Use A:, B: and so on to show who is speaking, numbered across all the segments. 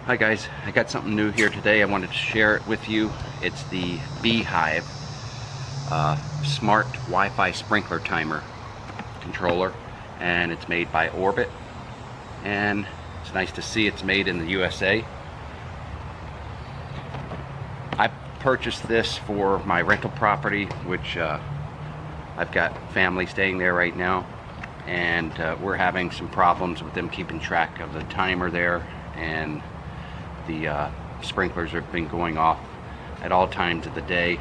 A: Hi guys, I got something new here today. I wanted to share it with you. It's the B-hyve smart Wi-Fi sprinkler timer controller, and it's made by Orbit, and it's nice to see it's made in the USA. I purchased this for my rental property, which I've got family staying there right now, and we're having some problems with them keeping track of the timer there, and the sprinklers have been going off at all times of the day,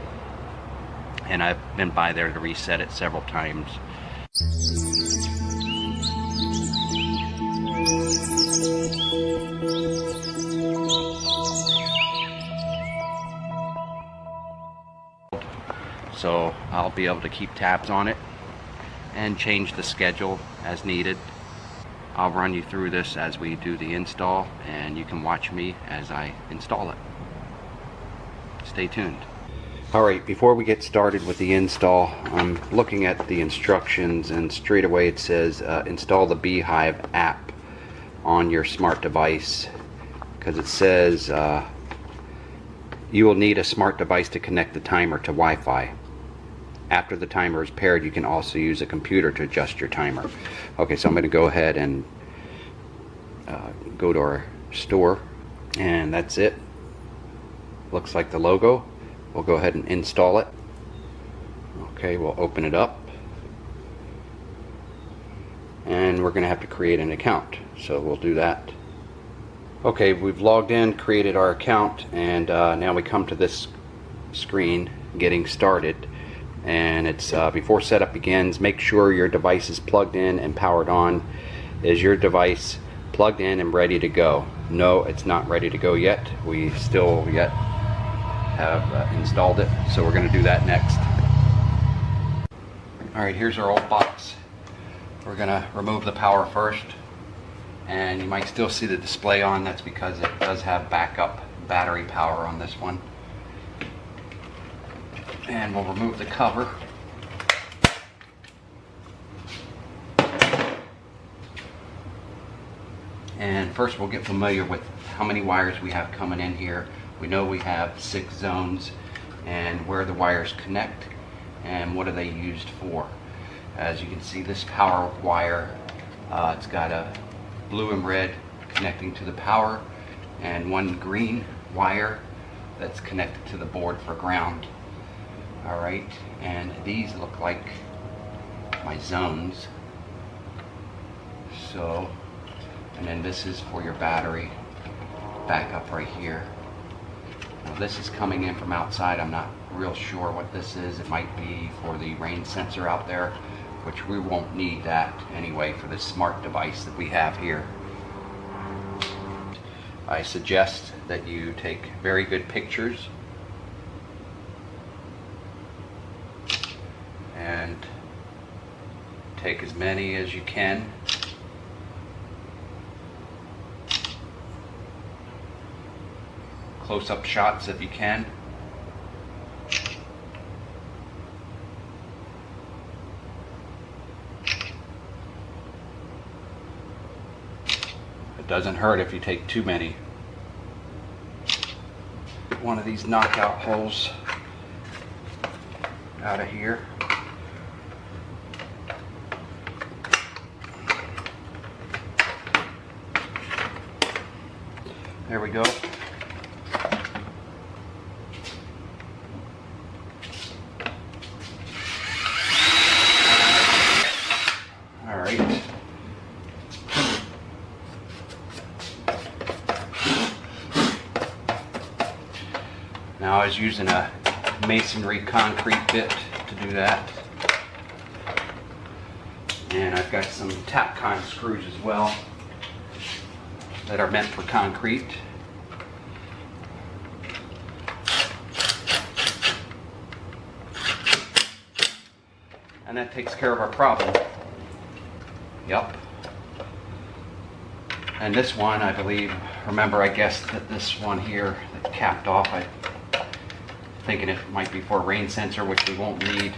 A: and I've been by there to reset it several times. So I'll be able to keep tabs on it and change the schedule as needed. I'll run you through this as we do the install, and you can watch me as I install it. Stay tuned. Alright, before we get started with the install, I'm looking at the instructions, and straight away it says install the B-hyve app on your smart device, because it says you will need a smart device to connect the timer to Wi-Fi. After the timer is paired, you can also use a computer to adjust your timer. Okay, so I'm going to go ahead and go to our store, and that's it. Looks like the logo. We'll go ahead and install it. Okay, we'll open it up, and we're going to have to create an account, so we'll do that. Okay, we've logged in, created our account, and now we come to this screen, getting started. And it's before setup begins, make sure your device is plugged in and powered on. Is your device plugged in and ready to go? No, it's not ready to go yet. We still yet have installed it, so we're going to do that next. Alright, here's our old box. We're going to remove the power first, and you might still see the display on. That's because it does have backup battery power on this one. And we'll remove the cover. And first we'll get familiar with how many wires we have coming in here. We know we have 6 zones, and where the wires connect and what are they used for. As you can see, this power wire, it's got a blue and red connecting to the power, and one green wire that's connected to the board for ground. Alright, and these look like my zones. So, and then this is for your battery backup right here. Now this is coming in from outside. I'm not real sure what this is. It might be for the rain sensor out there, which we won't need that anyway for this smart device that we have here. I suggest that you take very good pictures and take as many as you can. Close-up shots if you can. It doesn't hurt if you take too many. One of these knockout holes out of here. There we go. All right. Now I was using a masonry concrete bit to do that. And I've got some Tapcon screws as well that are meant for concrete. And that takes care of our problem. Yep. And this one, I believe, remember I guessed that this one here that capped off, I'm thinking it might be for a rain sensor, which we won't need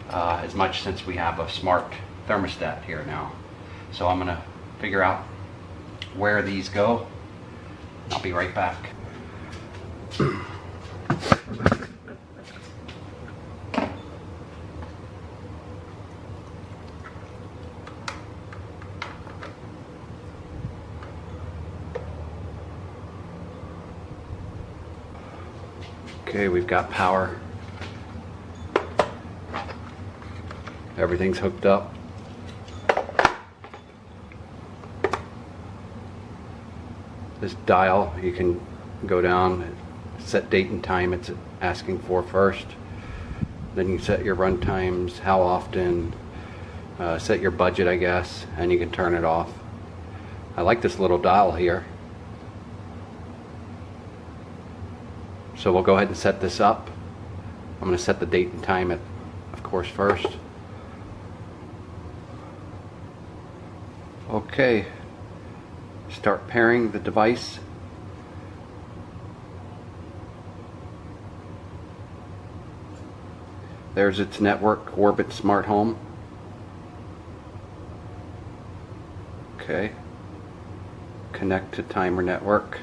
A: as much since we have a smart thermostat here now. So I'm going to figure out where these go I'll be right back. Okay, we've got power. Everything's hooked up. This dial, you can go down, set date and time it's asking for first. Then you set your run times, how often, set your budget, I guess, and you can turn it off. I like this little dial here. So we'll go ahead and set this up. I'm going to set the date and time, of course, first. Okay, start pairing the device. There's its network, Orbit Smart Home. Okay, connect to timer network.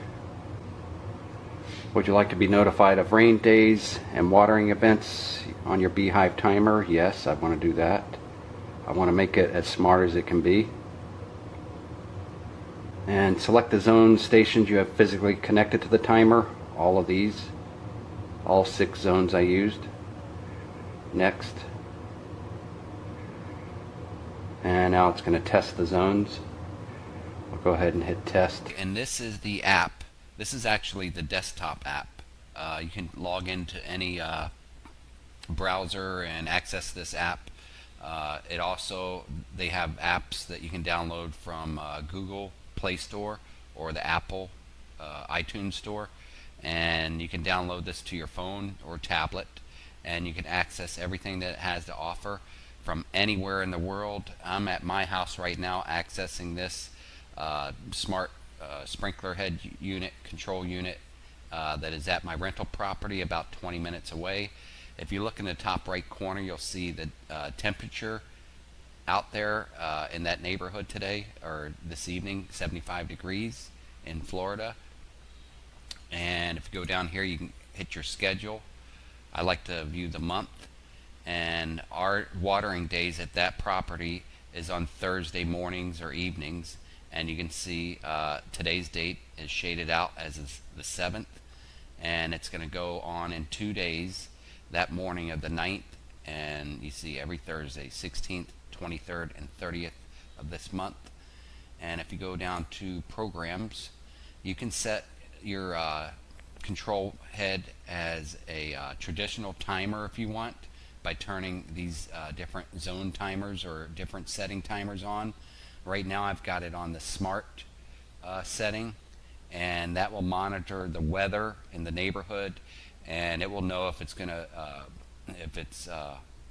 A: Would you like to be notified of rain days and watering events on your B-hyve timer? Yes, I want to do that. I want to make it as smart as it can be. And select the zone stations you have physically connected to the timer. All of these. All 6 zones I used. Next. And now it's going to test the zones. I'll go ahead and hit test. And this is the app. This is actually the desktop app. You can log into any browser and access this app. It also, they have apps that you can download from Google Play Store or the Apple iTunes Store, and you can download this to your phone or tablet, and you can access everything that it has to offer from anywhere in the world. I'm at my house right now accessing this smart sprinkler head unit, control unit that is at my rental property about 20 minutes away. If you look in the top right corner, you'll see the temperature out there in that neighborhood today, or this evening, 75 degrees in Florida. And if you go down here, you can hit your schedule. I like to view the month, and our watering days at that property is on Thursday mornings or evenings. And you can see today's date is shaded out as the 7th, and it's going to go on in 2 days, that morning of the 9th, and you see every Thursday, 16th, 23rd, and 30th of this month. And if you go down to programs, you can set your control head as a traditional timer if you want, by turning these different zone timers or different setting timers on. Right now I've got it on the smart setting, and that will monitor the weather in the neighborhood, and it will know if it's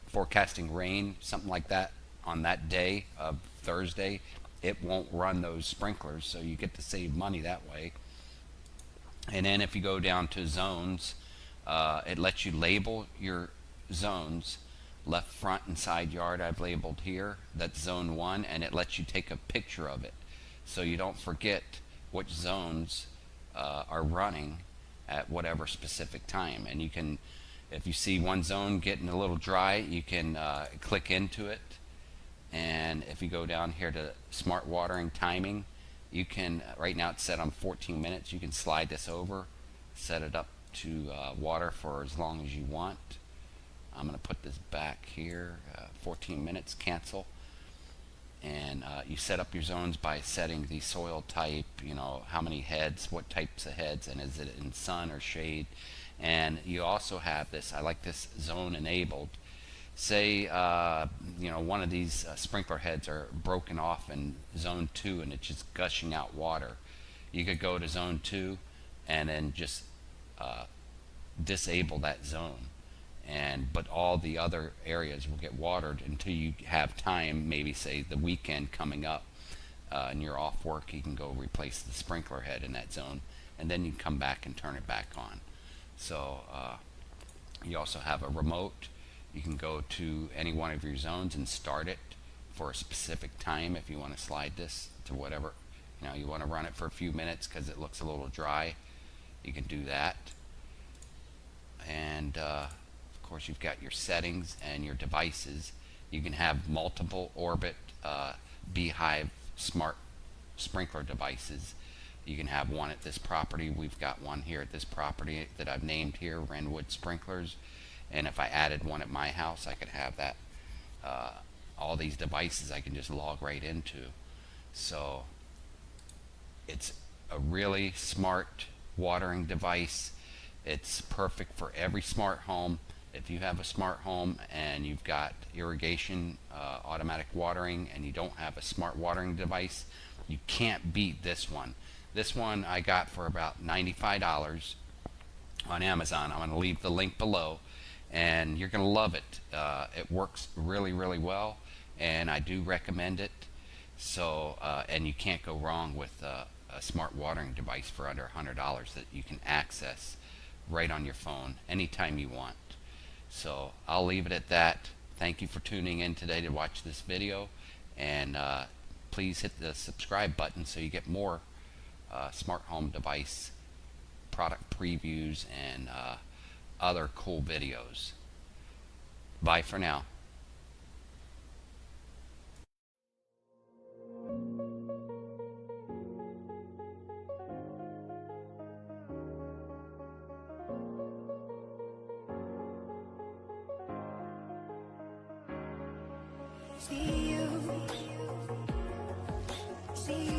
A: forecasting rain, something like that, on that day of Thursday. It won't run those sprinklers, so you get to save money that way. And then if you go down to zones, it lets you label your zones. Left, front, and side yard I've labeled here. That's zone 1, and it lets you take a picture of it so you don't forget which zones are running at whatever specific time. And you can, if you see one zone getting a little dry, you can click into it. And if you go down here to smart watering timing, you can, right now it's set on 14 minutes, you can slide this over, set it up to water for as long as you want. I'm going to put this back here, 14 minutes, cancel. And you set up your zones by setting the soil type, you know, how many heads, what types of heads, and is it in sun or shade. And you also have this, I like this zone enabled. Say, you know, one of these sprinkler heads are broken off in zone 2 and it's just gushing out water. You could go to zone 2 and then just disable that zone. But all the other areas will get watered until you have time, maybe say the weekend coming up, and you're off work, you can go replace the sprinkler head in that zone, and then you can come back and turn it back on. So you also have a remote. You can go to any one of your zones and start it for a specific time if you want to slide this to whatever You know, you want to run it for a few minutes because it looks a little dry. You can do that. And of course, you've got your settings and your devices. You can have multiple orbit B-hyve smart sprinkler devices. You can have one at this property. We've got one here at this property that I've named here, Wrenwood Sprinklers. And if I added one at my house, I could have that. All these devices I can just log right into. So it's a really smart watering device. It's perfect for every smart home. If you have a smart home and you've got irrigation, automatic watering, and you don't have a smart watering device, you can't beat this one. This one I got for about $95 on Amazon. I'm going to leave the link below, and you're going to love it. It works really, really well, and I do recommend it. So, and you can't go wrong with a smart watering device for under $100 that you can access right on your phone anytime you want. So I'll leave it at that. Thank you for tuning in today to watch this video, and please hit the subscribe button so you get more smart home device product previews and other cool videos. Bye for now.
B: See you.